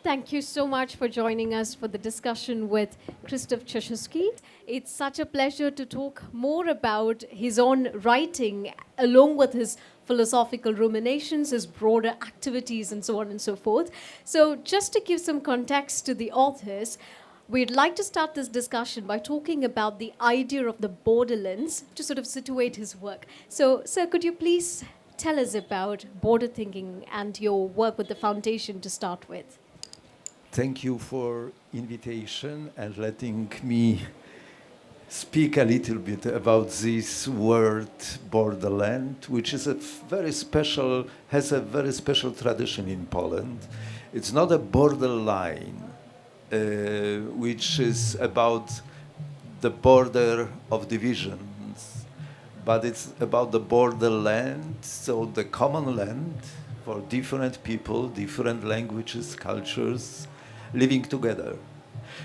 Thank you so much for joining us for the discussion with Krzysztof Czyzewski. It's such a pleasure to talk more about his own writing, along with his philosophical ruminations, his broader activities, and so on and so forth. So, just to give some context to the authors, we'd like to start this discussion by talking about the idea of the borderlands to sort of situate his work. So, sir, could you please tell us about border thinking and your work with the foundation to start with? Thank you for invitation and letting me speak a little bit about this word borderland, which is has a very special tradition in Poland. It's not a borderline, which is about the border of divisions, but it's about the borderland, so the common land for different people, different languages, cultures, living together.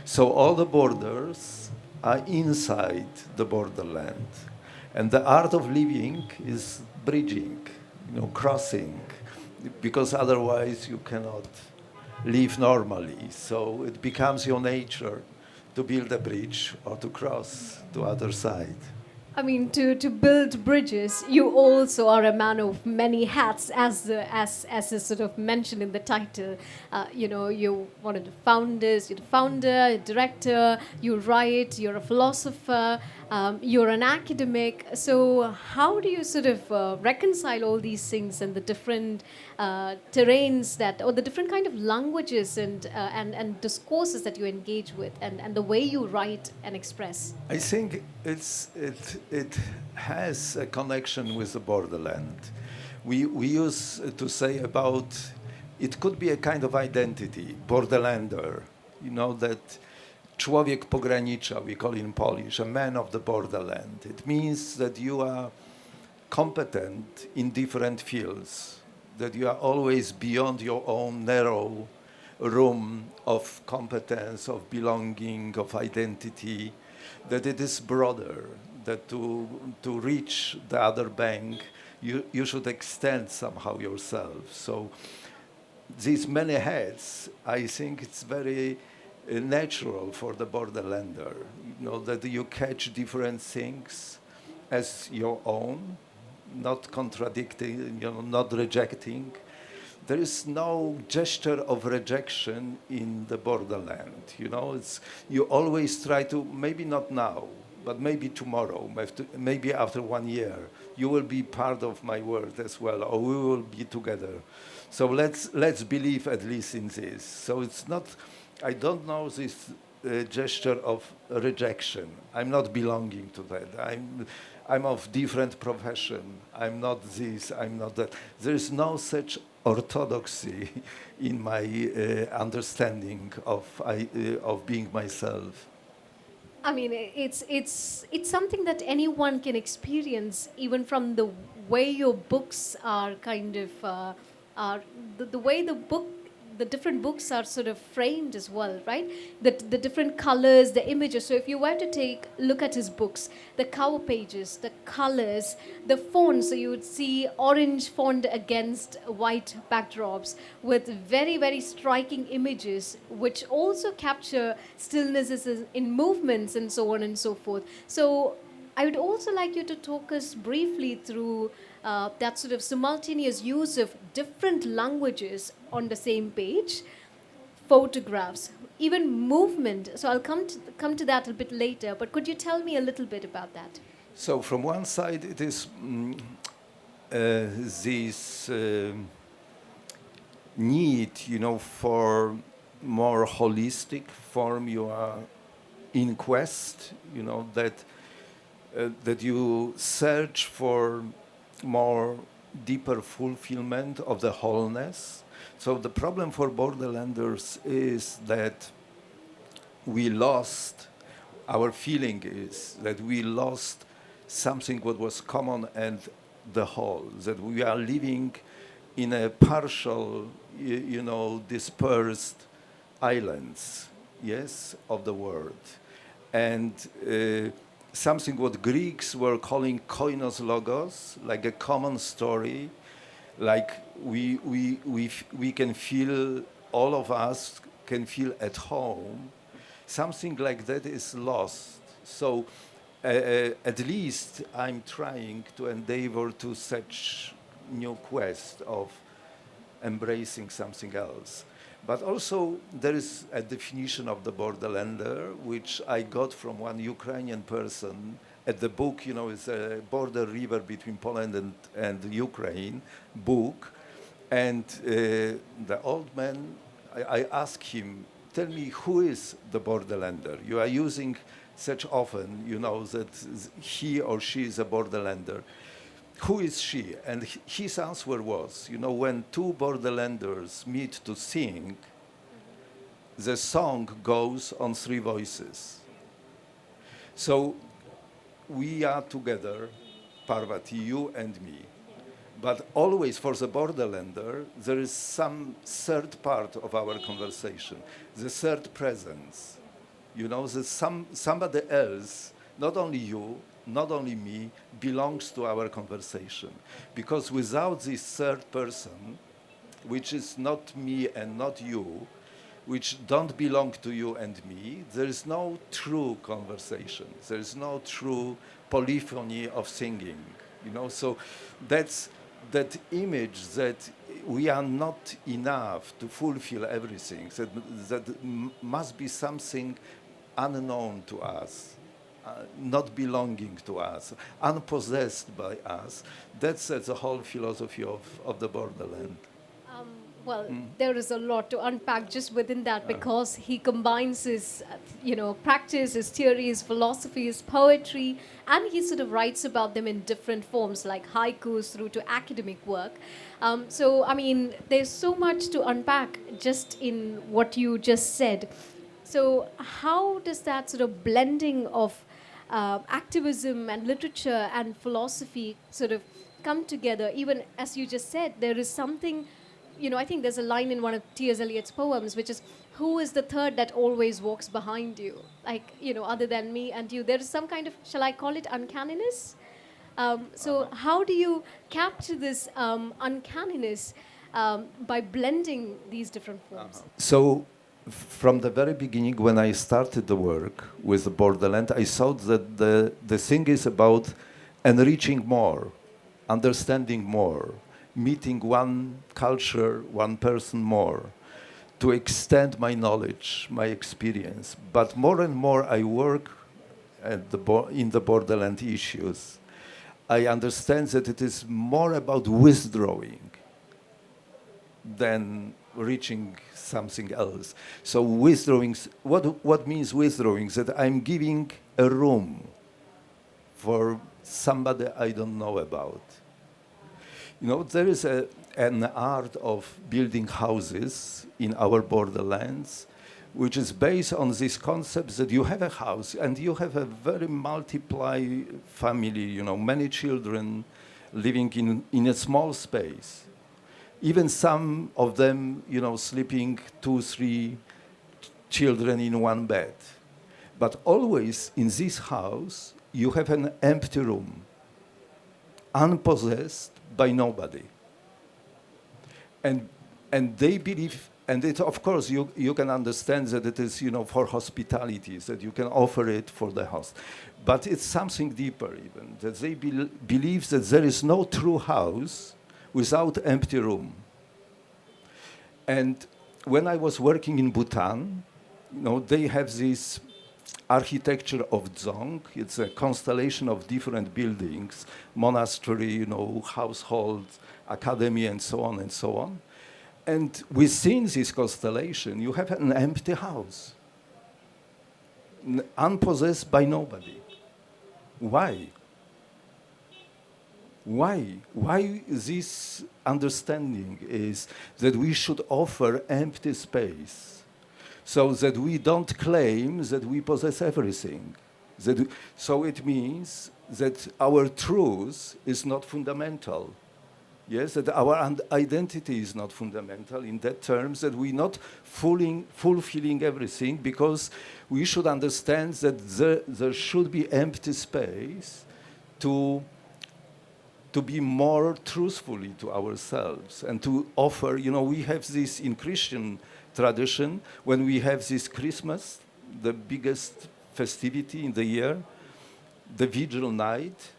So all the borders are inside the borderland. And the art of living is bridging, crossing, because otherwise you cannot live normally. So it becomes your nature to build a bridge or to cross to other side. I mean, to build bridges, you also are a man of many hats, as is sort of mentioned in the title. You're one of the founders, you're the founder, a director, you write, you're a philosopher, you're an academic. So how do you sort of reconcile all these things and the different terrains or the different kind of languages and discourses that you engage with and the way you write and express? I think it has a connection with the borderland. We used to say about it could be a kind of identity, borderlander. That człowiek pogranicza, we call in Polish, a man of the borderland. It means that you are competent in different fields, that you are always beyond your own narrow room of competence, of belonging, of identity, that it is broader, that to reach the other bank, you should extend somehow yourself. So these many heads, I think it's very natural for the borderlander, that you catch different things as your own, not contradicting, not rejecting. There is no gesture of rejection in the borderland. You always try to, maybe not now, but maybe tomorrow, maybe after 1 year, you will be part of my world as well, or we will be together. So let's believe at least in this. So it's not, I don't know this gesture of rejection. I'm not belonging to that. I'm of different profession. I'm not this, I'm not that. There is no such orthodoxy in my understanding of being myself. I mean, it's something that anyone can experience, even from the way your books are kind of are the way the different books are sort of framed as well, right? The different colors, the images. So if you were to look at his books, the cover pages, the colors, the fonts, so you would see orange font against white backdrops with very, very striking images, which also capture stillnesses in movements and so on and so forth. So I would also like you to talk us briefly through that sort of simultaneous use of different languages on the same page, photographs, even movement. So I'll come to that a bit later, but could you tell me a little bit about that? So from one side, it is this need, for more holistic form. You are in quest, that you search for more deeper fulfillment of the wholeness. So the problem for borderlanders is that our feeling is that we lost something what was common and the whole, that we are living in a partial, dispersed islands, yes, of the world. And something what Greeks were calling koinos logos, like a common story, like we can feel all of us can feel at home, something like that is lost. So at least I'm trying to endeavor to such new quest of embracing something else. But also there is a definition of the borderlander, which I got from one Ukrainian person at the book, it's a border river between Poland and Ukraine book. And the old man, I asked him, tell me, who is the borderlander? You are using such often, that he or she is a borderlander. Who is she? And his answer was, when two borderlanders meet to sing, the song goes on three voices. So we are together, Parvathy, you and me. But always for the borderlander, there is some third part of our conversation, the third presence. That somebody else, not only you, not only me, belongs to our conversation. Because without this third person, which is not me and not you, which don't belong to you and me, there is no true conversation. There is no true polyphony of singing. So that's that image that we are not enough to fulfill everything, that must be something unknown to us, not belonging to us, unpossessed by us. That's the whole philosophy of the borderland. There is a lot to unpack just within that, because he combines his, practice, his theory, his philosophy, his poetry, and he sort of writes about them in different forms, like haikus through to academic work. There's so much to unpack just in what you just said. So how does that sort of blending of activism and literature and philosophy sort of come together? Even as you just said, there is something, I think there's a line in one of T.S. Eliot's poems, which is, who is the third that always walks behind you? Like, other than me and you. There is some kind of, shall I call it uncanniness? How do you capture this uncanniness by blending these different forms? So from the very beginning, when I started the work with the borderland, I thought that the thing is about enriching more, understanding more, meeting one culture, one person more, to extend my knowledge, my experience. But more and more I work in the borderland issues, I understand that it is more about withdrawing than reaching something else. So withdrawing, what means withdrawing? That I'm giving a room for somebody I don't know about. There is an art of building houses in our borderlands, which is based on this concept that you have a house and you have a very multiply family, many children living in a small space. Even some of them, sleeping 2-3 children in one bed. But always in this house, you have an empty room, unpossessed by nobody. And they believe, and it, of course, you can understand that it is, for hospitality, that you can offer it for the house. But it's something deeper even, that they believe that there is no true house without empty room. And when I was working in Bhutan, they have this architecture of Dzong. It's a constellation of different buildings, monastery, household, academy, and so on and so on. And within this constellation, you have an empty house, unpossessed by nobody. Why? Why this understanding is that we should offer empty space so that we don't claim that we possess everything. So it means that our truth is not fundamental. Yes, that our identity is not fundamental in that terms, that we're not fulfilling everything, because we should understand that there should be empty space to be more truthfully to ourselves and to offer, we have this in Christian tradition. When we have this Christmas, the biggest festivity in the year, the vigil night,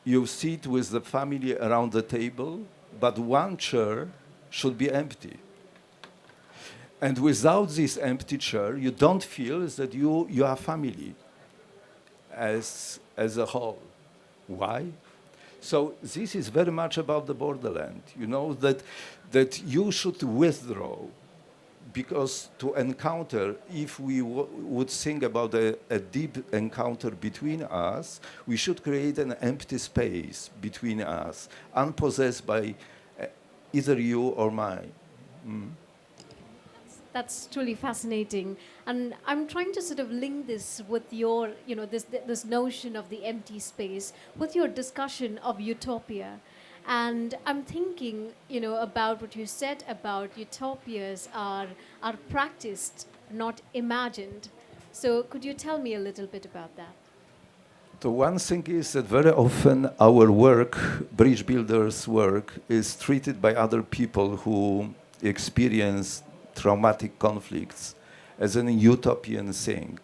you sit with the family around the table, but one chair should be empty. And without this empty chair, you don't feel that you are family as a whole. Why? So this is very much about the borderland, you know, that you should withdraw, because to encounter, if we would think about a deep encounter between us, we should create an empty space between us, unpossessed by either you or mine. That's truly fascinating, and I'm trying to sort of link this with your, you know, this notion of the empty space with your discussion of utopia. And I'm thinking, you know, about what you said about utopias are practiced, not imagined. So could you tell me a little bit about that? The one thing is that very often our work, bridge builders' work, is treated by other people who experience traumatic conflicts as an utopian thing.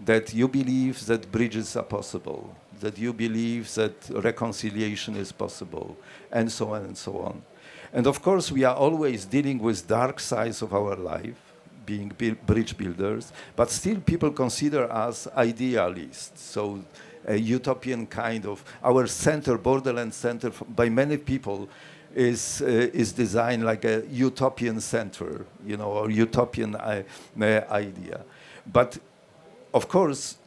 That you believe that bridges are possible, that you believe that reconciliation is possible, and so on and so on. And of course, we are always dealing with dark sides of our life, being bridge builders, but still people consider us idealists. So a utopian kind of, our center, Borderland Center, by many people, is designed like a utopian center, you know, or utopian idea. But of course,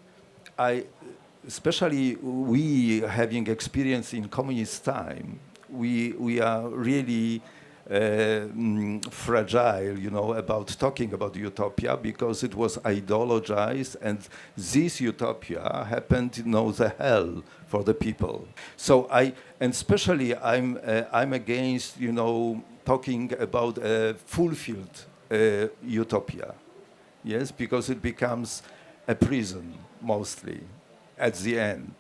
especially we having experience in communist time, we are really fragile, you know, about talking about utopia, because it was ideologized, and this utopia happened, you know, the hell for the people. So and especially I'm against, you know, talking about a fulfilled utopia, yes, because it becomes a prison mostly at the end.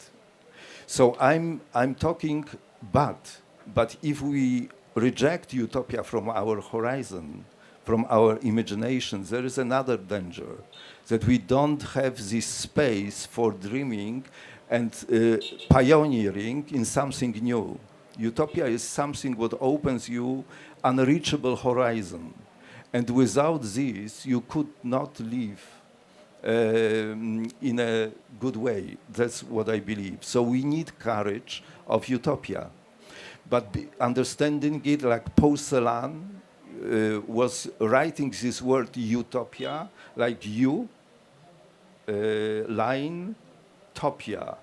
So I'm talking, but if we reject utopia from our horizon, from our imagination, there is another danger, that we don't have this space for dreaming and pioneering in something new. Utopia is something that opens you unreachable horizon. And without this, you could not live in a good way. That's what I believe. So we need courage of utopia. But understanding it like Paul Celan was writing this word utopia, like you, line, topia.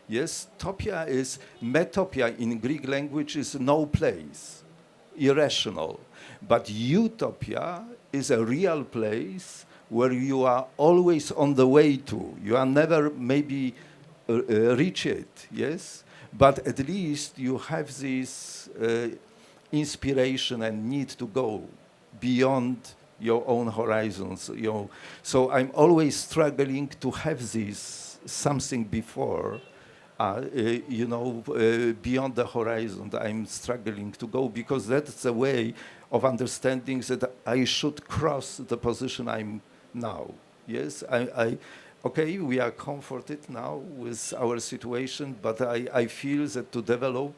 Yes, topia is, metopia in Greek language is no place, irrational. But utopia is a real place where you are always on the way to. You are never maybe reach it, yes? But at least you have this inspiration and need to go beyond your own horizons. You know. So I'm always struggling to have this something before, you know, beyond the horizon. I'm struggling to go, because that's a way of understanding that I should cross the position I'm now. Yes, okay, we are comforted now with our situation, but I feel that to develop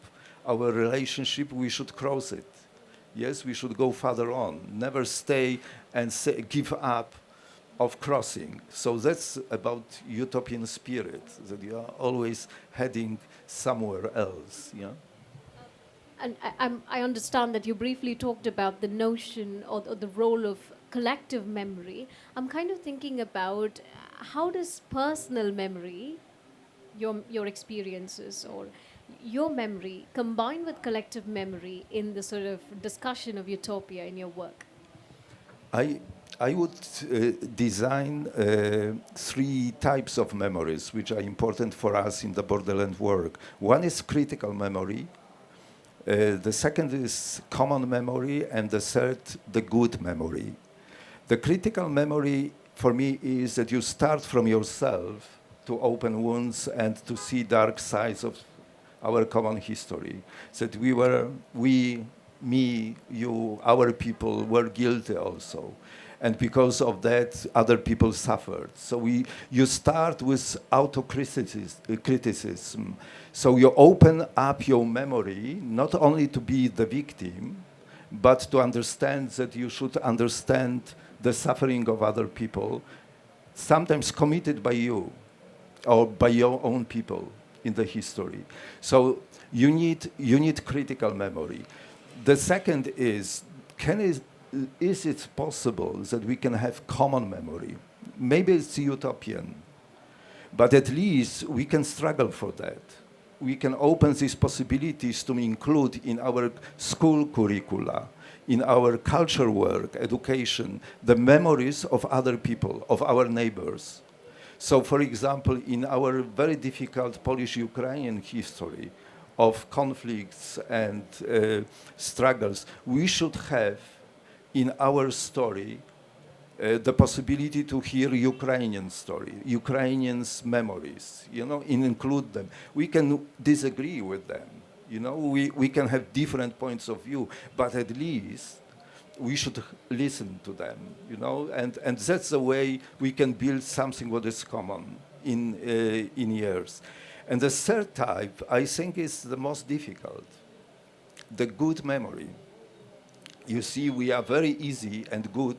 our relationship, we should cross it. Yes, we should go further on, never stay and give up of crossing. So that's about utopian spirit, that you are always heading somewhere else. Yeah. And I understand that you briefly talked about the notion or the role of collective memory. I'm kind of thinking about how does personal memory, your experiences or your memory, combine with collective memory in the sort of discussion of utopia in your work? I would design three types of memories which are important for us in the Borderland work. One is critical memory, the second is common memory, and the third, the good memory. The critical memory for me is that you start from yourself to open wounds and to see dark sides of our common history. That we me, you, our people were guilty also. And because of that, other people suffered. So you start with criticism. So you open up your memory, not only to be the victim, but to understand that you should understand the suffering of other people, sometimes committed by you or by your own people in the history. So you need critical memory. The second is, is it possible that we can have common memory? Maybe it's utopian, but at least we can struggle for that. We can open these possibilities to include in our school curricula, in our culture work, education, the memories of other people, of our neighbors. So, for example, in our very difficult Polish-Ukrainian history of conflicts and struggles, we should have in our story the possibility to hear Ukrainian story, Ukrainians' memories, include them. We can disagree with them, we can have different points of view, but at least we should listen to them, and that's the way we can build something what is common in years. And the third type, I think, is the most difficult, the good memory. You see, we are very easy and good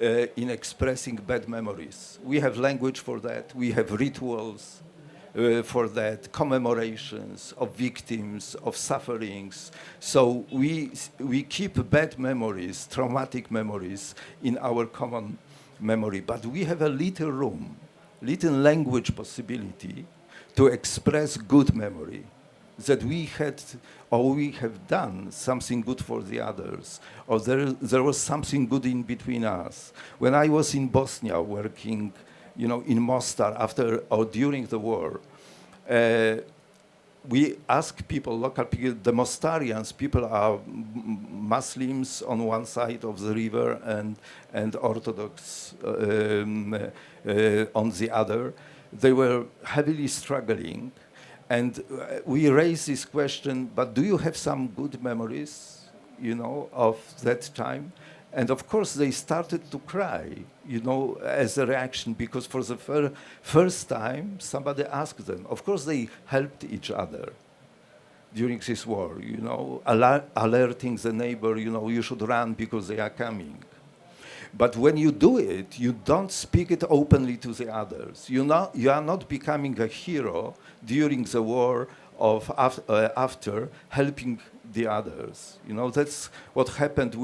in expressing bad memories. We have language for that. We have rituals for that, commemorations of victims, of sufferings. So we keep bad memories, traumatic memories in our common memory. But we have a little room, little language possibility to express good memory, that we had or we have done something good for the others, or there was something good in between us. When I was in Bosnia working, in Mostar after or during the war, we asked people, local people, the Mostarians, people are Muslims on one side of the river and Orthodox on the other. They were heavily struggling. And we raised this question, but do you have some good memories, of that time? And of course, they started to cry, as a reaction, because for the first time, somebody asked them. Of course, they helped each other during this war, alerting the neighbor, you should run because they are coming. But when you do it, you don't speak it openly to the others. You are not becoming a hero during the war after helping the others. That's what happened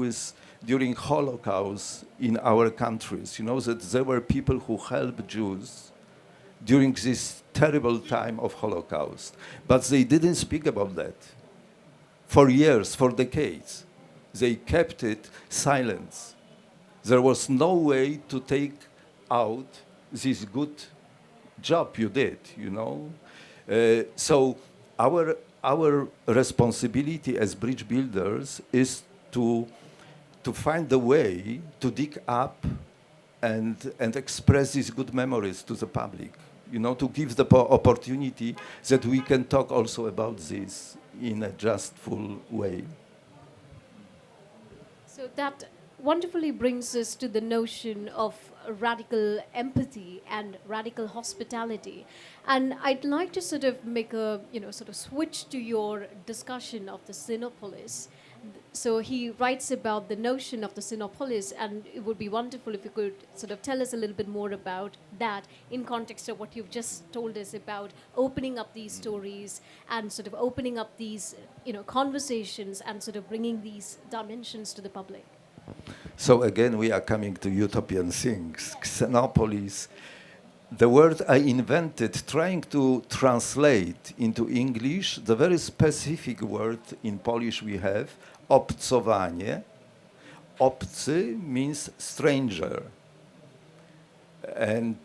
during Holocaust in our countries. That there were people who helped Jews during this terrible time of Holocaust. But they didn't speak about that. For years, for decades, they kept it silent. There was no way to take out this good job you did, So our responsibility as bridge builders is to find the way to dig up and express these good memories to the public, to give the opportunity that we can talk also about this in a just, full way. So that wonderfully brings us to the notion of radical empathy and radical hospitality. And I'd like to sort of make a, sort of switch to your discussion of the Sinopolis. So he writes about the notion of the Sinopolis, and it would be wonderful if you could sort of tell us a little bit more about that in context of what you've just told us about opening up these stories and sort of opening up these, conversations and sort of bringing these dimensions to the public. So again, we are coming to utopian things. Xenopolis, the word I invented trying to translate into English the very specific word in Polish we have, obcowanie. Obcy means stranger. And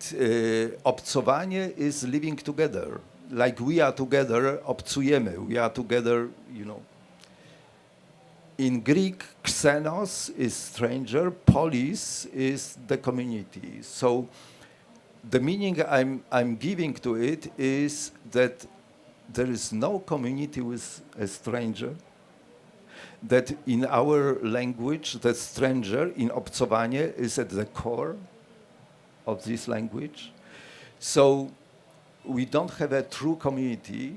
obcowanie is living together. Like we are together, obcujemy, we are together, In Greek, xenos is stranger, polis is the community. So the meaning I'm giving to it is that there is no community with a stranger. that in our language, the stranger in obcowanie is at the core of this language. So we don't have a true community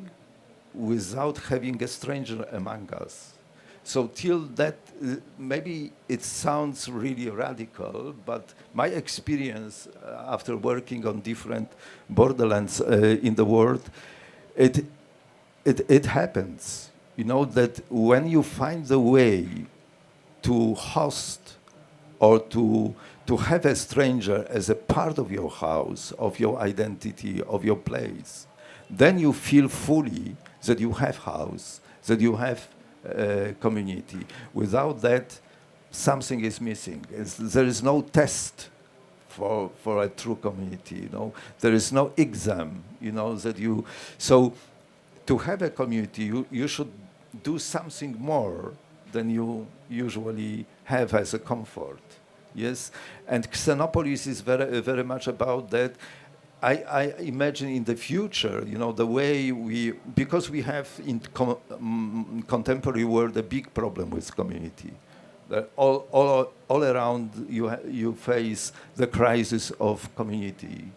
without having a stranger among us. So till that, maybe it sounds really radical, but my experience after working on different borderlands in the world, it happens. You know, that when you find the way to host or to have a stranger as a part of your house, of your identity, of your place, then you feel fully that you have house, that you have community. Without that, something is missing. There is no test for a true community. You know, there is no exam. You know that you. So, to have a community, you should do something more than you usually have as a comfort. Yes, and Xenopolis is very much about that. I imagine in the future, you know, the way because we have in contemporary world a big problem with community. All around you face the crisis of community,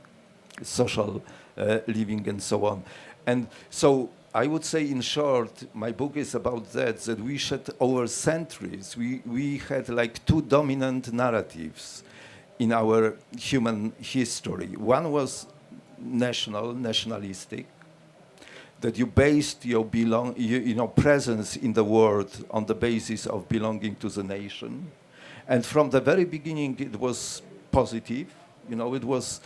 social living and so on. And so I would say, in short, my book is about that we should, over centuries, we had like two dominant narratives in our human history. One was nationalistic, that you based your presence in the world on the basis of belonging to the nation. And from the very beginning, it was positive. You know, it was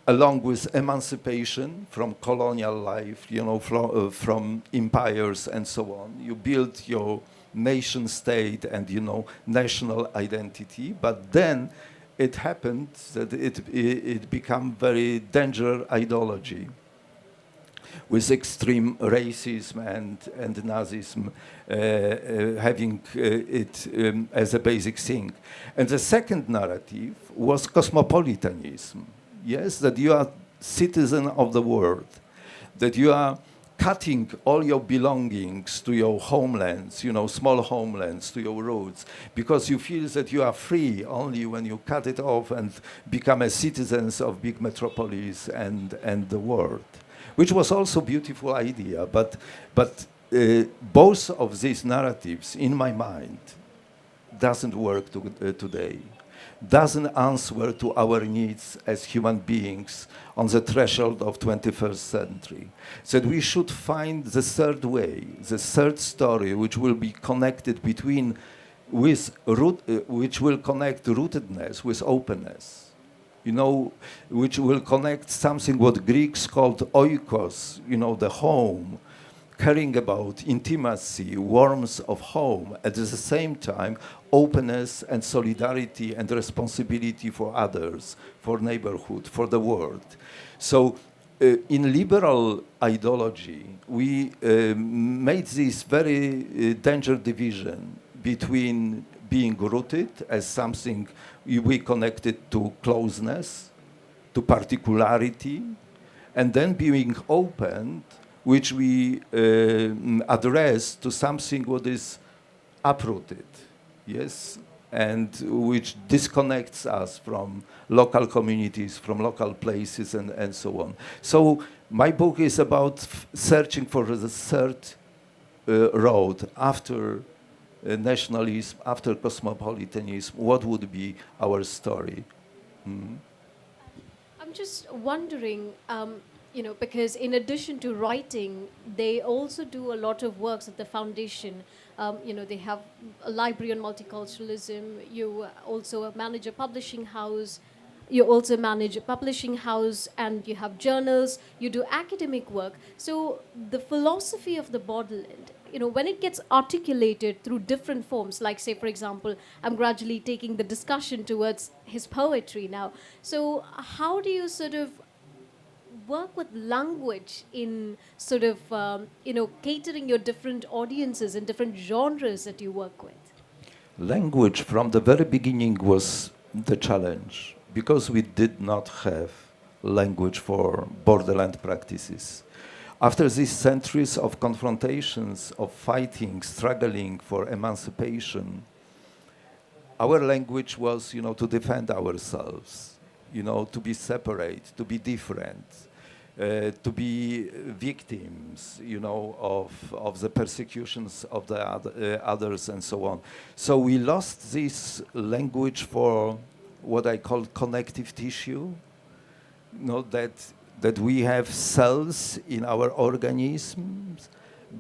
along with emancipation from colonial life, you know, from empires and so on. You built your nation state and, you know, national identity. But then it happened that it became very dangerous ideology with extreme racism and Nazism having it as a basic thing. And the second narrative was cosmopolitanism. Yes, that you are citizen of the world, that you are cutting all your belongings to your homelands, you know, small homelands, to your roots, because you feel that you are free only when you cut it off and become a citizen of big metropolis and the world, which was also a beautiful idea. But both of these narratives, in my mind, doesn't work today. Doesn't answer to our needs as human beings on the threshold of 21st century. So we should find the third way, the third story, which will be connected which will connect rootedness with openness. You know, which will connect something what Greeks called oikos, you know, the home, caring about intimacy, warmth of home, at the same time, openness and solidarity and responsibility for others, for neighborhood, for the world. So in liberal ideology, we made this very dangerous division between being rooted as something we connected to closeness, to particularity, and then being open, which we address to something what is uprooted, yes, and which disconnects us from local communities, from local places, and so on. So my book is about searching for the third road after nationalism, after cosmopolitanism. What would be our story? Mm-hmm. I'm just wondering, you know, because in addition to writing, they also do a lot of works at the foundation. You know, they have a library on multiculturalism. You also manage a publishing house. You also manage a publishing house, and you have journals. You do academic work. So the philosophy of the borderland, you know, when it gets articulated through different forms, like, say, for example, I'm gradually taking the discussion towards his poetry now. So how do you sort of work with language in sort of, you know, catering your different audiences and different genres that you work with? Language from the very beginning was the challenge, because we did not have language for borderland practices. After these centuries of confrontations, of fighting, struggling for emancipation, our language was, to defend ourselves, to be separate, to be different, to be victims, of the persecutions of the others and so on. So we lost this language for what I call connective tissue, that we have cells in our organisms,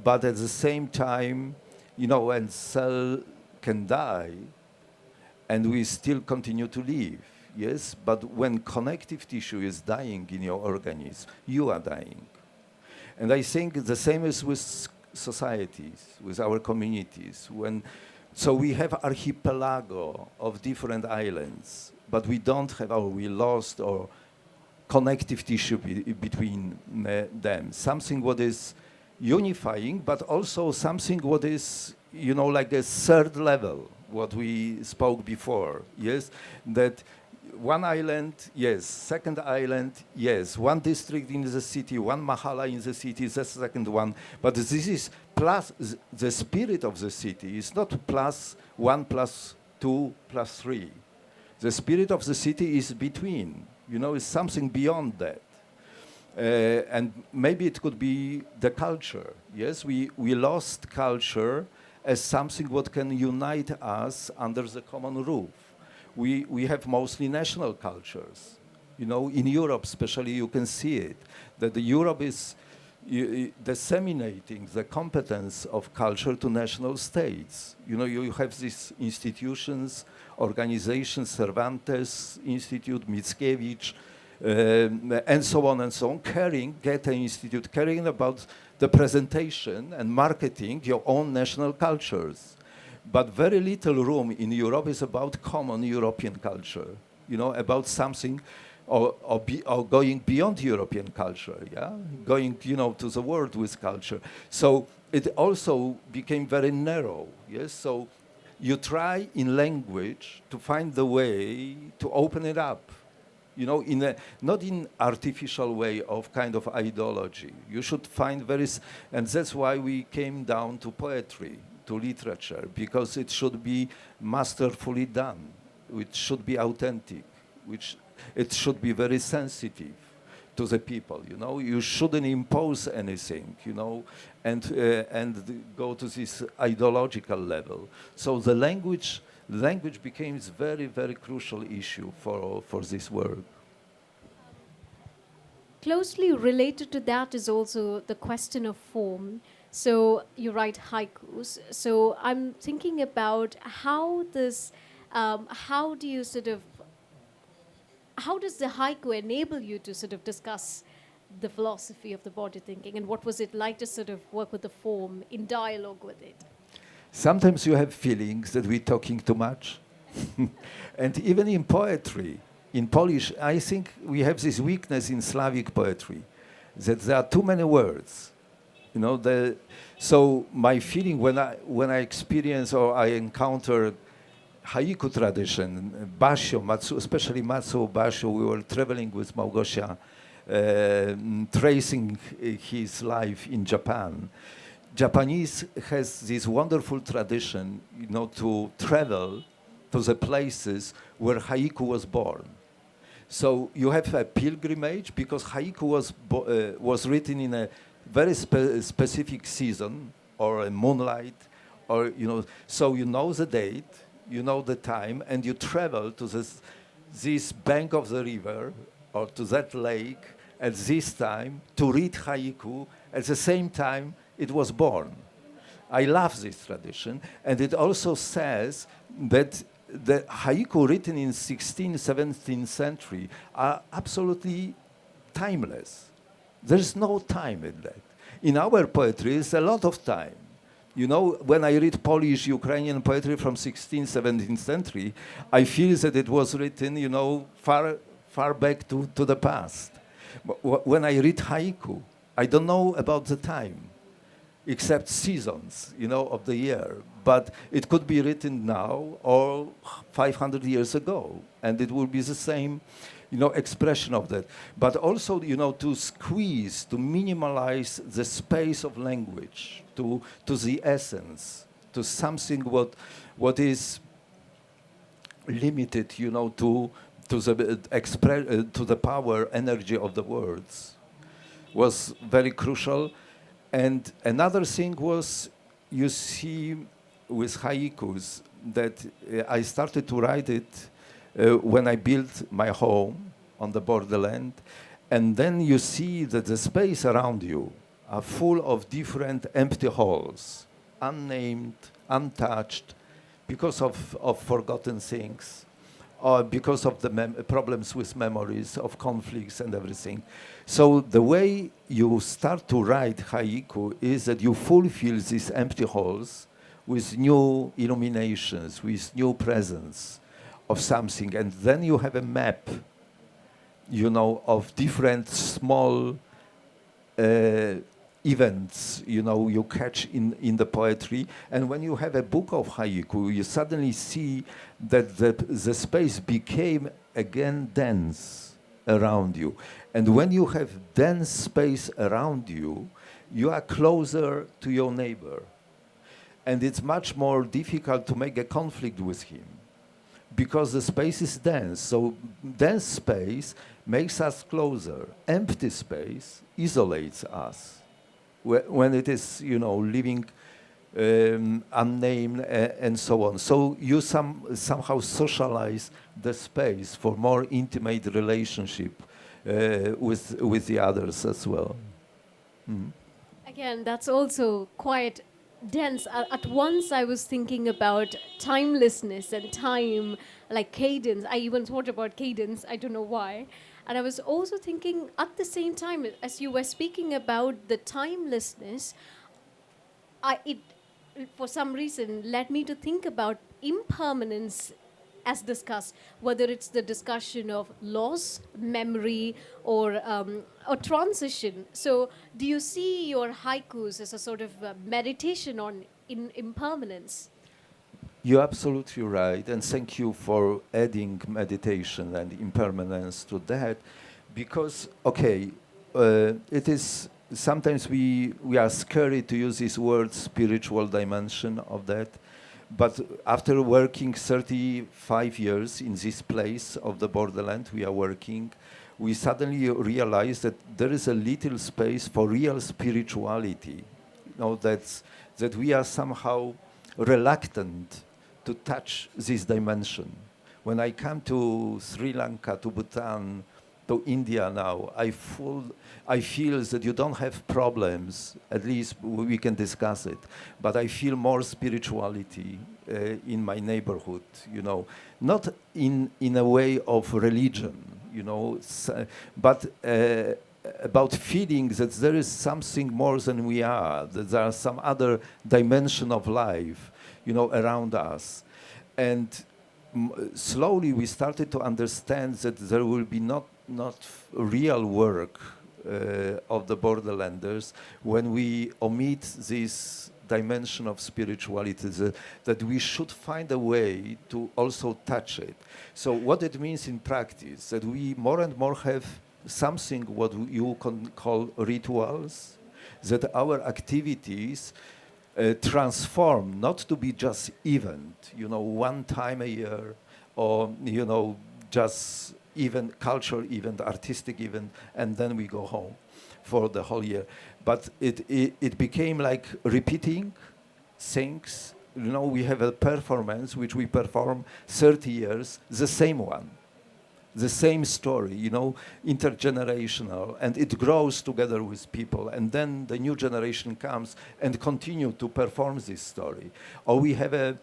but at the same time, when cell can die, and we still continue to live, yes? But when connective tissue is dying in your organism, you are dying. And I think the same is with societies, with our communities. So we have archipelago of different islands, but we don't have, or we lost, or connective tissue between them. Something what is unifying, but also something what is, like a third level, what we spoke before, yes? That one island, yes, second island, yes, one district in the city, one mahala in the city, the second one, but this is plus, the spirit of the city is not plus 1 plus 2 plus 3. The spirit of the city is between, it's something beyond that. And maybe it could be the culture, yes? We lost culture as something what can unite us under the common roof. We have mostly national cultures. In Europe especially, you can see it, that Europe is disseminating the competence of culture to national states. You have these institutions, organizations, Cervantes Institute, Mickiewicz, and so on, Goethe Institute, caring about the presentation and marketing your own national cultures. But very little room in Europe is about common European culture, about something or going beyond European culture, yeah? Going, to the world with culture. So it also became very narrow, yes? So you try in language to find the way to open it up, not in artificial way of kind of ideology. You should find and that's why we came down to poetry, to literature, because it should be masterfully done, which should be authentic, which it should be very sensitive to the people, You shouldn't impose anything, and go to this ideological level. So the language became a very, very crucial issue for this work. Closely related to that is also the question of form. So you write haikus. So I'm thinking about how does the haiku enable you to sort of discuss the philosophy of the body thinking, and what was it like to sort of work with the form in dialogue with it? Sometimes you have feelings that we're talking too much. And even in poetry, in Polish, I think we have this weakness in Slavic poetry, that there are too many words. So my feeling when I experience or I encounter haiku tradition, Basio, especially Matsu Basio, we were traveling with Małgosia, tracing his life in Japan. Japanese has this wonderful tradition, to travel to the places where haiku was born. So you have a pilgrimage because haiku was written in a very specific season or a moonlight, or so the date, the time, and you travel to this bank of the river or to that lake at this time to read haiku. At the same time, it was born. I love this tradition, and it also says that the haiku written in 16th, 17th century are absolutely timeless. There's no time in that. In our poetry, it's a lot of time. When I read Polish, Ukrainian poetry from 16th, 17th century, I feel that it was written, far back to the past. When I read haiku, I don't know about the time. except seasons, of the year. But it could be written now or 500 years ago, and it will be the same, expression of that. But also, to squeeze, to minimalize the space of language to the essence, to something what is limited, to the power, energy of the words, was very crucial. And another thing was, you see, with haikus, that I started to write it when I built my home on the borderland, and then you see that the space around you are full of different empty halls, unnamed, untouched, because of forgotten things, or because of the problems with memories, of conflicts and everything. So the way you start to write haiku is that you fulfill these empty halls with new illuminations, with new presence of something. And then you have a map, of different small events, you catch in the poetry. And when you have a book of haiku, you suddenly see that the space became again dense around you. And when you have dense space around you, you are closer to your neighbor. And it's much more difficult to make a conflict with him because the space is dense. So dense space makes us closer. Empty space isolates us. When it is, living unnamed and so on. So you somehow socialize the space for more intimate relationship with the others as well. Mm. Again, that's also quite dense. At once I was thinking about timelessness and time, like cadence. I even thought about cadence, I don't know why. And I was also thinking at the same time, as you were speaking about the timelessness, it for some reason led me to think about impermanence as discussed, whether it's the discussion of loss, memory, or transition. So do you see your haikus as a sort of meditation on impermanence? You're absolutely right, and thank you for adding meditation and impermanence to that, because, it is, sometimes we are scary to use this word spiritual dimension of that, but after working 35 years in this place of the borderland we are working, we suddenly realize that there is a little space for real spirituality, that we are somehow reluctant to touch this dimension. When I come to Sri Lanka, to Bhutan, to India now, I feel that you don't have problems, at least we can discuss it, but I feel more spirituality in my neighborhood, not in a way of religion, but about feeling that there is something more than we are, that there are some other dimension of life, around us. And slowly we started to understand that there will be not real work of the borderlanders when we omit this dimension of spirituality, that we should find a way to also touch it. So what it means in practice, that we more and more have something what you can call rituals, that our activities transform, not to be just event, one time a year, or, just event, cultural event, artistic event, and then we go home for the whole year. But it became like repeating things. We have a performance which we perform 30 years, the same one, the same story, intergenerational, and it grows together with people, and then the new generation comes and continue to perform this story. Or we have a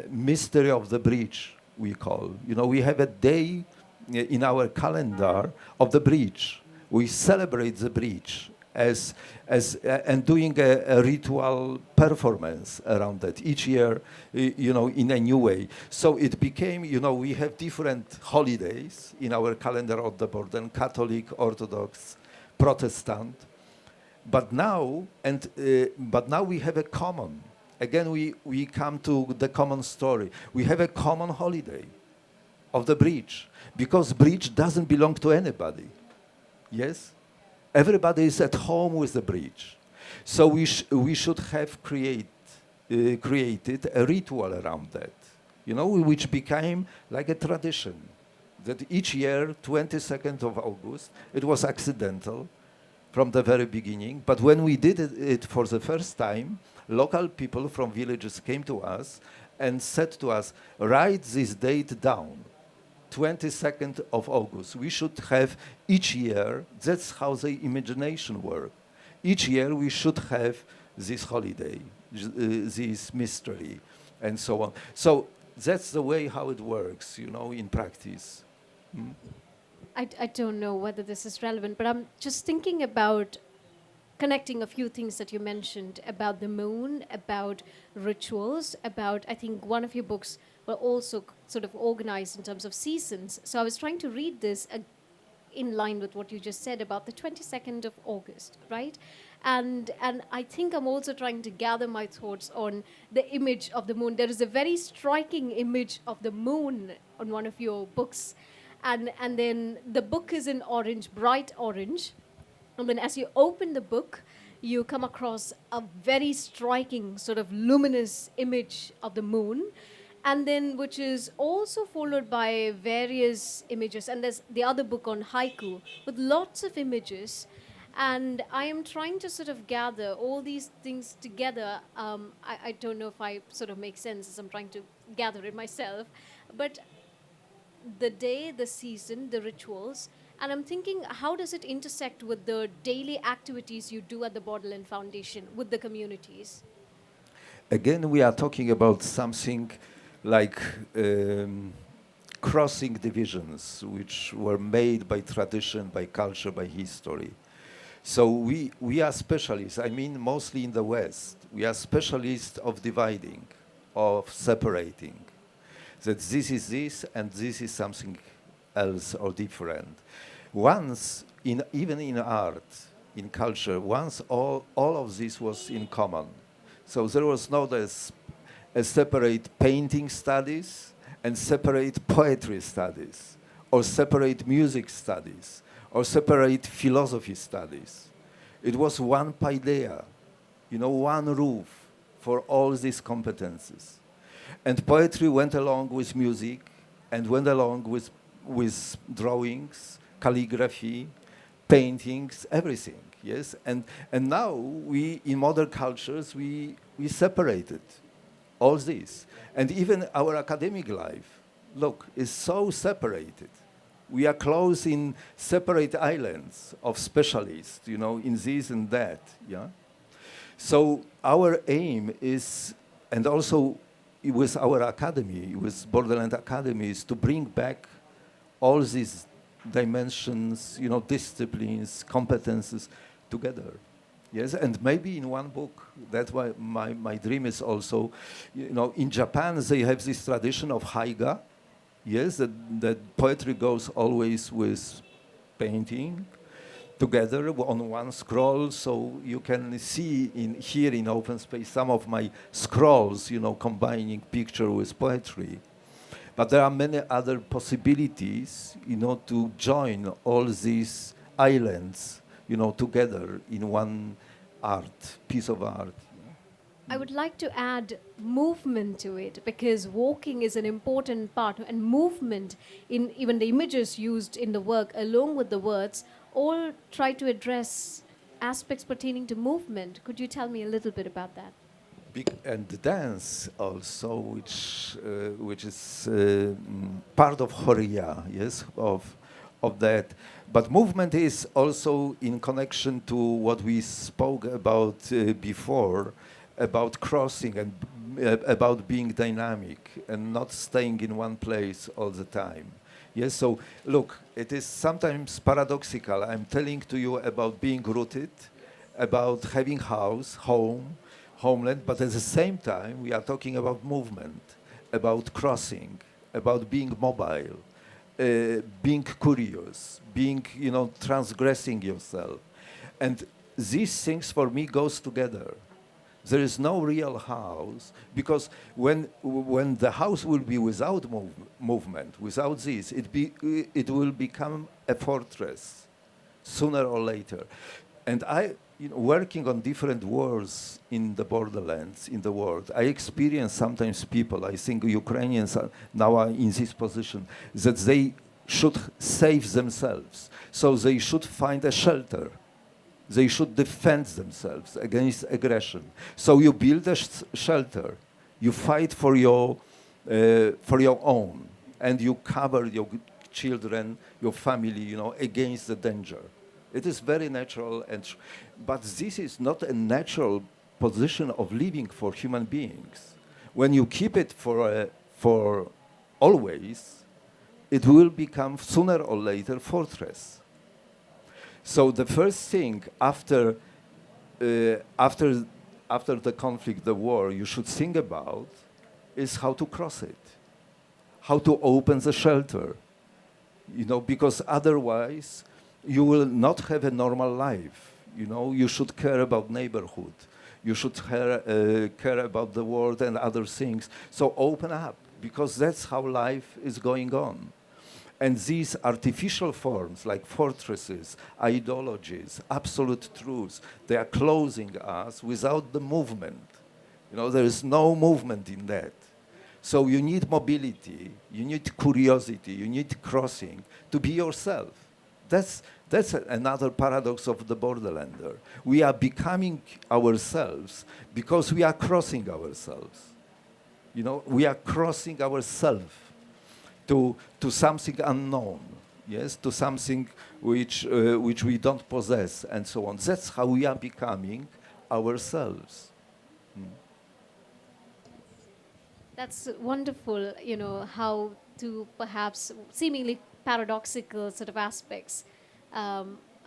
mystery of the bridge, we call. We have a day in our calendar of the bridge. We celebrate the bridge and doing a ritual performance around that each year, in a new way. So it became, we have different holidays in our calendar of the border, Catholic, Orthodox, Protestant. But now we have a common. Again, we come to the common story. We have a common holiday of the bridge, because bridge doesn't belong to anybody. Yes? Everybody is at home with the bridge. So we should have created a ritual around that, which became like a tradition. That each year, 22nd of August, it was accidental from the very beginning, but when we did it for the first time, local people from villages came to us and said to us, write this date down, 22nd of August. We should have each year, that's how the imagination works. Each year we should have this holiday, this mystery, and so on. So that's the way how it works, in practice. I don't know whether this is relevant, but I'm just thinking about connecting a few things that you mentioned about the moon, about rituals, about, I think one of your books were also sort of organized in terms of seasons. So I was trying to read this in line with what you just said about the 22nd of August, right? And I think I'm also trying to gather my thoughts on the image of the moon. There is a very striking image of the moon on one of your books. And then the book is in orange, bright orange. And then as you open the book, you come across a very striking sort of luminous image of the moon, and then which is also followed by various images. And there's the other book on haiku with lots of images. And I am trying to sort of gather all these things together. I don't know if I sort of make sense as I'm trying to gather it myself. But the day, the season, the rituals, and I'm thinking, how does it intersect with the daily activities you do at the Borderland Foundation with the communities? Again, we are talking about something like crossing divisions, which were made by tradition, by culture, by history. So we are specialists, I mean mostly in the West, we are specialists of dividing, of separating. That this is this and this is something else or different. Once, even in art, in culture, once all of this was in common. So there was not a separate painting studies and separate poetry studies, or separate music studies, or separate philosophy studies. It was one paideia, one roof for all these competences. And poetry went along with music and went along with drawings, calligraphy, paintings, everything, yes? And now we, in modern cultures, we separated all this. And even our academic life, look, is so separated. We are close in separate islands of specialists, in this and that, yeah? So our aim is, and also with our academy, with Borderland Academy, is to bring back all these dimensions, disciplines, competences together. Yes, and maybe in one book. That's why my dream is also, in Japan they have this tradition of haiga. Yes, that poetry goes always with painting together on one scroll, so you can see here in open space some of my scrolls, combining picture with poetry. But there are many other possibilities, to join all these islands, together in one piece of art. I would like to add movement to it, because walking is an important part, and movement in even the images used in the work along with the words all try to address aspects pertaining to movement. Could you tell me a little bit about that? And the dance also, which is part of Horia, yes, of that. But movement is also in connection to what we spoke about before, about crossing and about being dynamic and not staying in one place all the time. Yes, so look, it is sometimes paradoxical. I'm telling to you about being rooted, about having house, homeland, but at the same time we are talking about movement, about crossing, about being mobile, being curious, being, transgressing yourself. And these things for me goes together. There is no real house, because when the house will be without movement, without this, it will become a fortress sooner or later. And working on different wars in the borderlands in the world, I experience sometimes people, I think Ukrainians now are in this position, that they should save themselves. So they should find a shelter. They should defend themselves against aggression. So you build a shelter, you fight for your own, and you cover your children, your family, against the danger. It is very natural, but this is not a natural position of living for human beings. When you keep it for always, it will become sooner or later fortress. So the first thing after the conflict, the war, you should think about is how to cross it, how to open the shelter, because otherwise you will not have a normal life. You should care about neighborhood, you should care about the world and other things. So open up, because that's how life is going on. And these artificial forms, like fortresses, ideologies, absolute truths, they are closing us without the movement. There is no movement in that. So you need mobility, you need curiosity, you need crossing to be yourself. That's another paradox of the borderlander. We are becoming ourselves because we are crossing ourselves. We are crossing ourselves to something unknown, yes, to something which we don't possess, and so on. That's how we are becoming ourselves. That's wonderful, how to perhaps seemingly paradoxical sort of aspects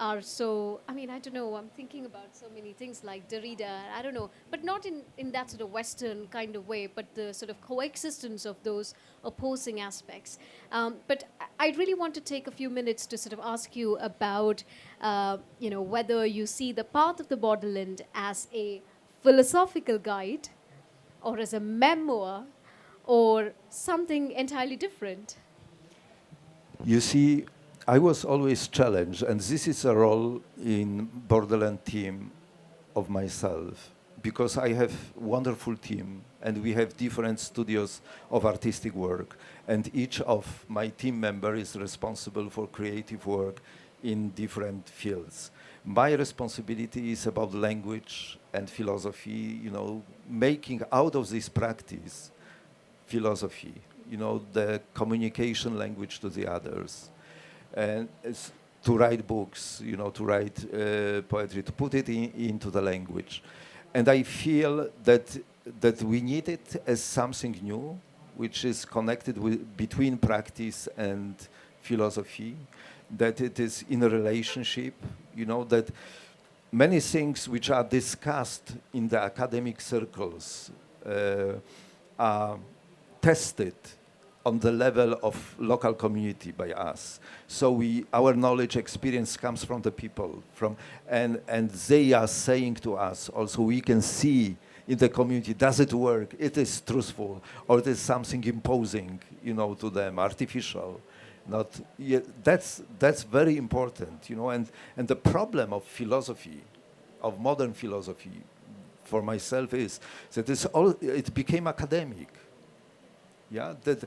are so, I don't know, I'm thinking about so many things like Derrida, I don't know, but not in that sort of Western kind of way, but the sort of coexistence of those opposing aspects. But I really want to take a few minutes to sort of ask you about, whether you see the path of the borderland as a philosophical guide or as a memoir or something entirely different. You see, I was always challenged, and this is a role in Borderland team of myself, because I have wonderful team, and we have different studios of artistic work, and each of my team members is responsible for creative work in different fields. My responsibility is about language and philosophy, making out of this practice philosophy, the communication language to the others. And it's to write books, to write poetry, to put it into the language. And I feel that we need it as something new, which is connected between practice and philosophy, that it is in a relationship, that many things which are discussed in the academic circles are tested on the level of local community by us. So our knowledge experience comes from the people, and they are saying to us also, we can see in the community, does it work? It is truthful, or it is something imposing, to them, artificial. Not yet. That's very important, and the problem of philosophy, of modern philosophy, for myself is that it became academic. Yeah, that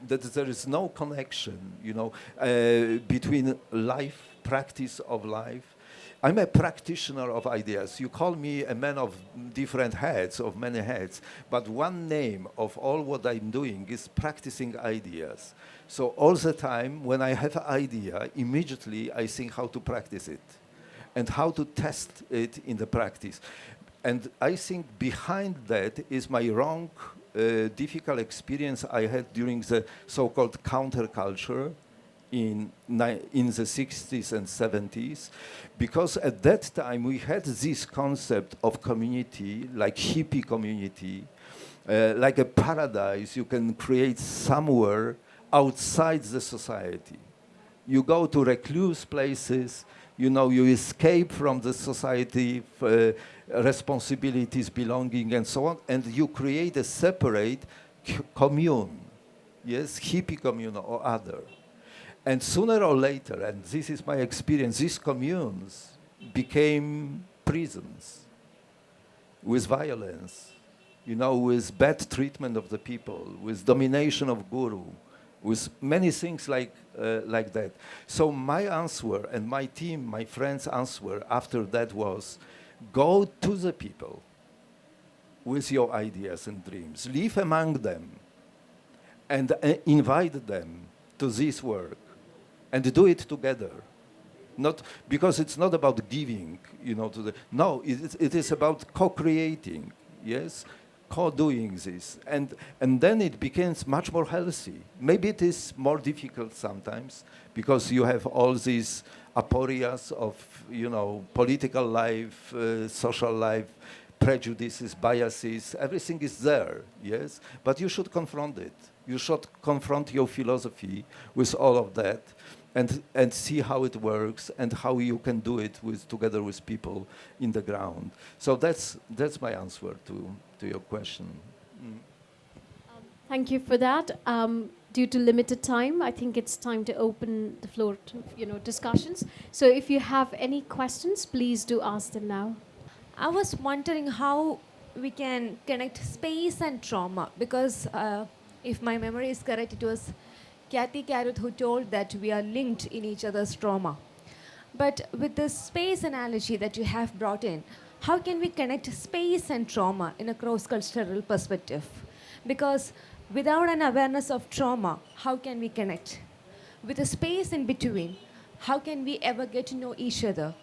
there is no connection, between life, practice of life. I'm a practitioner of ideas. You call me a man of different heads, of many heads, but one name of all what I'm doing is practicing ideas. So all the time, when I have an idea, immediately I think how to practice it and how to test it in the practice. And I think behind that is my wrong, difficult experience I had during the so-called counterculture in the 60s and 70s, because at that time we had this concept of community, like hippie community, like a paradise you can create somewhere outside the society. You go to recluse places, you escape from the society, responsibilities, belonging, and so on, and you create a separate commune, yes, hippie commune or other. And sooner or later, and this is my experience, these communes became prisons with violence, with bad treatment of the people, with domination of guru, with many things like that. So my answer and my team, my friends' answer after that was, go to the people with your ideas and dreams, live among them, and invite them to this work, and do it together. Not because it's not about giving, no, it is about co-creating, yes, co-doing this, and then it becomes much more healthy. Maybe it is more difficult sometimes because you have all these aporias of, political life, social life, prejudices, biases, everything is there, yes, but you should confront it. You should confront your philosophy with all of that, and see how it works and how you can do it together with people in the ground. So that's my answer to your question. Thank you for that. Due to limited time, I think it's time to open the floor to discussions. So if you have any questions, please do ask them now. I was wondering how we can connect space and trauma, because if my memory is correct, it was Kathy Caruth who told that we are linked in each other's trauma. But with the space analogy that you have brought in, how can we connect space and trauma in a cross-cultural perspective? Because without an awareness of trauma, how can we connect? With a space in between, how can we ever get to know each other?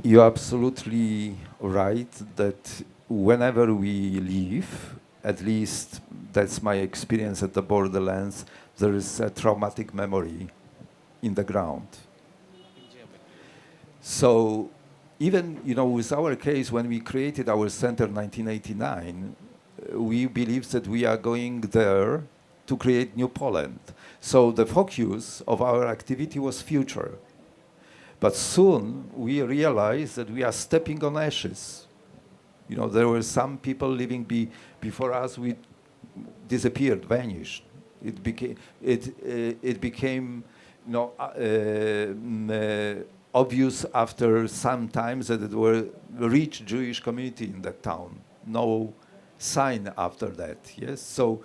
You're absolutely right that whenever we leave, at least that's my experience at the borderlands, there is a traumatic memory in the ground. So even, with our case, when we created our center in 1989, we believed that we are going there to create new Poland. So the focus of our activity was future. But soon we realized that we are stepping on ashes. There were some people living before us. We disappeared, vanished. It became obvious after some time that it were a rich Jewish community in that town. No sign after that. Yes. So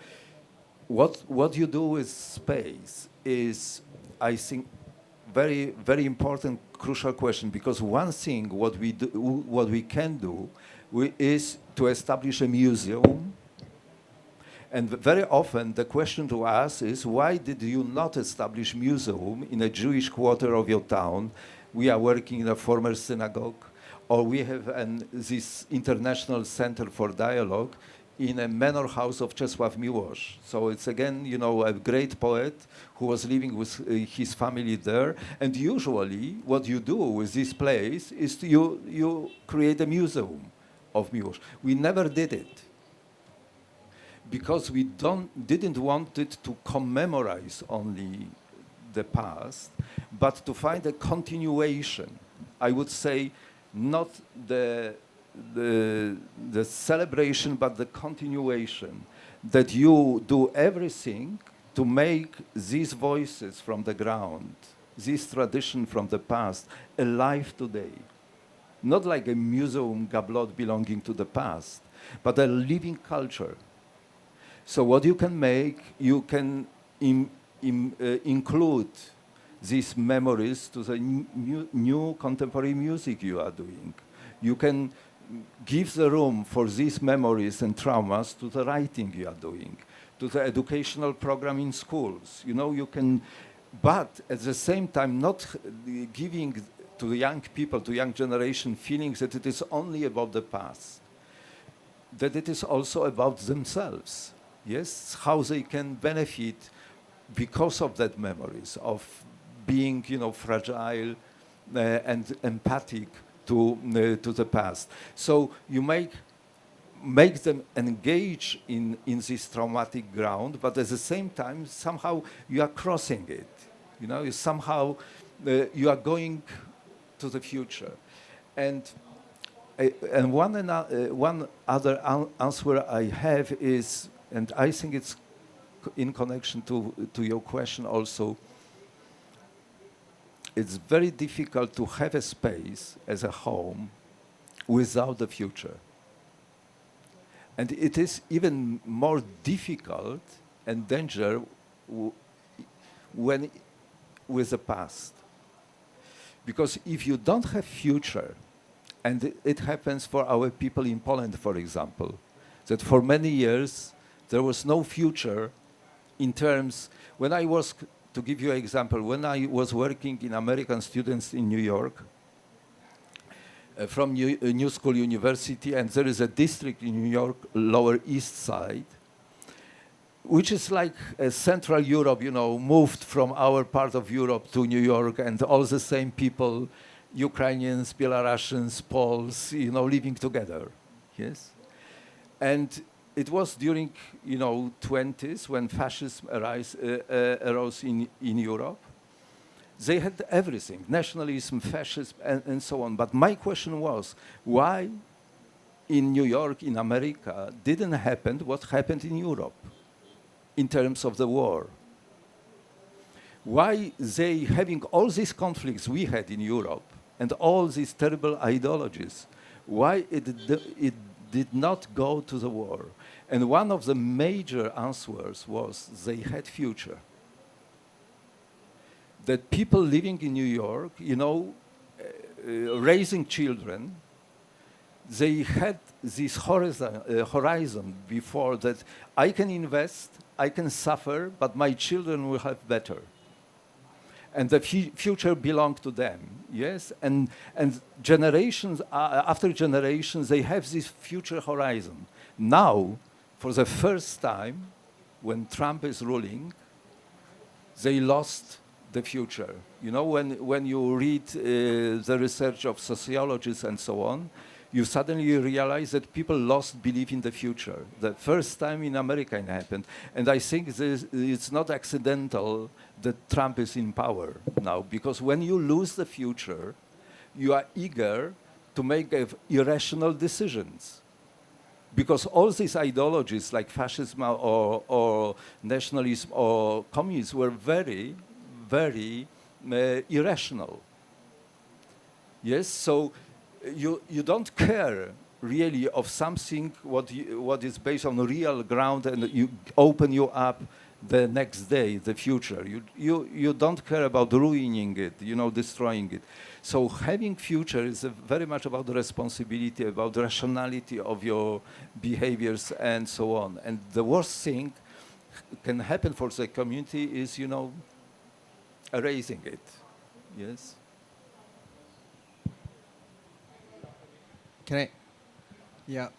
what you do with space is, I think, very, very important, crucial question, because one thing what we can do is to establish a museum. And very often the question to us is, why did you not establish museum in a Jewish quarter of your town? We are working in a former synagogue, or we have this international center for dialogue in a manor house of Czesław Miłosz. So it's again, a great poet who was living with his family there. And usually what you do with this place is you create a museum of Miłosz. We never did it because we didn't want it to commemorate only the past, but to find a continuation. I would say not the celebration, but the continuation, that you do everything to make these voices from the ground, this tradition from the past, alive today. Not like a museum gablot belonging to the past, but a living culture. So what you can make, you can include these memories to the new contemporary music you are doing. You can give the room for these memories and traumas to the writing you are doing, to the educational program in schools. You can, but at the same time not giving to the young people, to young generation, feelings that it is only about the past, that it is also about themselves. Yes, how they can benefit because of that memories of being, fragile and empathic to the past. So you make make them engage in this traumatic ground, but at the same time, somehow you are crossing it. You know, somehow you are going to the future. And one other answer I have is, and I think it's in connection to your question also, it's very difficult to have a space as a home without the future. And it is even more difficult and dangerous when with the past. Because if you don't have future, and it happens for our people in Poland, for example, that for many years there was no future in terms, when I was, to give you an example, when I was working in American students in New York, from New School University, and there is a district in New York, Lower East Side, which is like Central Europe, you know, moved from our part of Europe to New York, and all the same people, Ukrainians, Belarusians, Poles, you know, living together, yes? And it was during, you know, 20s when fascism arose in Europe. They had everything, nationalism, fascism, and so on. But my question was, why in New York, in America, didn't happen what happened in Europe in terms of the war? Why they, having all these conflicts we had in Europe and all these terrible ideologies, why it did not go to the war? And one of the major answers was they had future. That people living in New York, you know, raising children, they had this horizon before that I can invest, I can suffer, but my children will have better. And the future belonged to them, yes? And generations, after generations, they have this future horizon. Now, for the first time, when Trump is ruling, they lost the future. You know, when you read the research of sociologists and so on, you suddenly realize that people lost belief in the future. The first time in America it happened. And I think it's not accidental that Trump is in power now, because when you lose the future, you are eager to make irrational decisions. Because all these ideologies like fascism or nationalism or communism were very, very irrational. Yes, so you don't care really of something what is based on real ground, and you open you up the next day, the future. You don't care about ruining it, you know, destroying it. So having future is very much about the responsibility, about the rationality of your behaviors and so on. And the worst thing can happen for the community is, you know, erasing it. Yes. Can I? Yeah,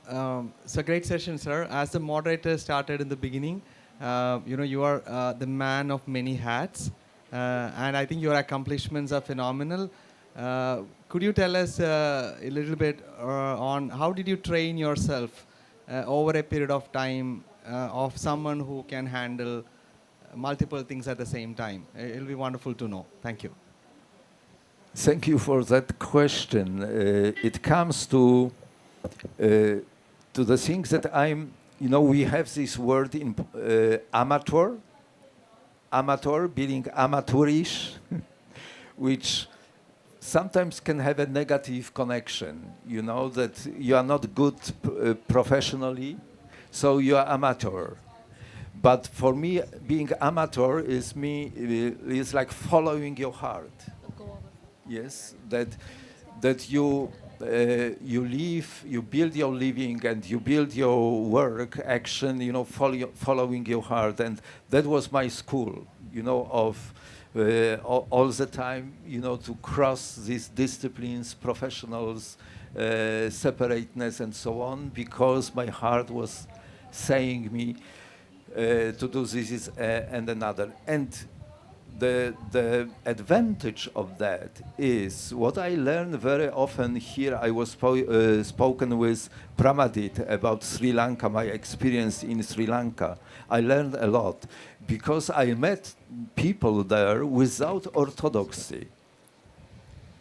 it's a great session, sir. As the moderator started in the beginning, you know, you are the man of many hats, and I think your accomplishments are phenomenal. Could you tell us a little bit on how did you train yourself over a period of time of someone who can handle multiple things at the same time? It'll be wonderful to know. Thank you. Thank you for that question. It comes to the things that I'm, you know, we have this word in amateur, being amateurish, which sometimes can have a negative connection, you know, that you are not good professionally, so you are amateur. But for me, being amateur is like following your heart. Yes, that you live, you build your living, and you build your work, action, you know, following your heart. And that was my school, you know, of all the time, you know, to cross these disciplines, professionals, separateness, and so on, because my heart was saying me to do this and another. And the advantage of that is what I learn very often here. I was spoken with Pramadit about Sri Lanka, my experience in Sri Lanka. I learned a lot because I met people there without orthodoxy.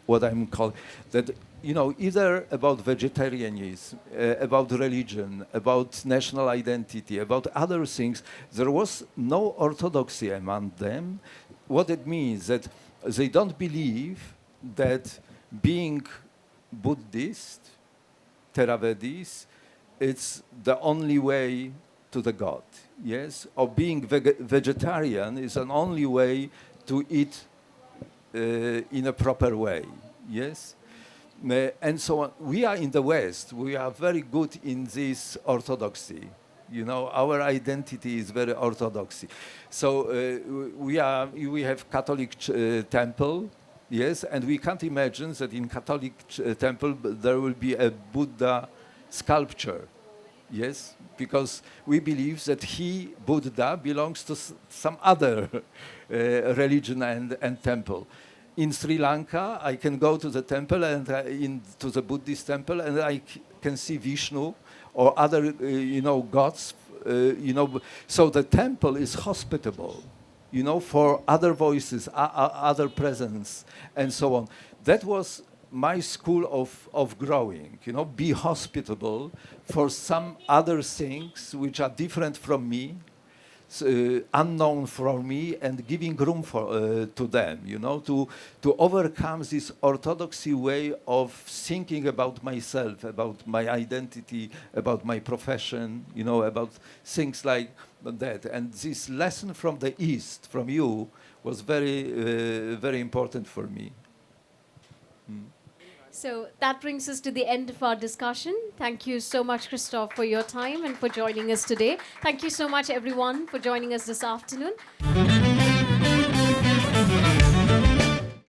What I'm calling that, you know, either about vegetarianism, about religion, about national identity, about other things. There was no orthodoxy among them. What it means that they don't believe that being Buddhist, Theravadis, it's the only way to the God. Yes, or being vegetarian is an only way to eat in a proper way. Yes. And so on. We are in the West. We are very good in this orthodoxy. You know, our identity is very orthodoxy. So we have Catholic temple, yes, and we can't imagine that in Catholic temple there will be a Buddha sculpture, yes, because we believe that Buddha, belongs to some other religion and temple. In Sri Lanka, I can go to the temple and to the Buddhist temple, and I can see Vishnu or other, gods. So the temple is hospitable, for other voices, other presence, and so on. That was my school of growing. Be hospitable for some other things which are different from me. Unknown for me, and giving room to them, to overcome this orthodoxy way of thinking about myself, about my identity, about my profession, about things like that. And this lesson from the East, from you, was very important for me. So that brings us to the end of our discussion. Thank you so much, Krzysztof, for your time and for joining us today. Thank you so much, everyone, for joining us this afternoon.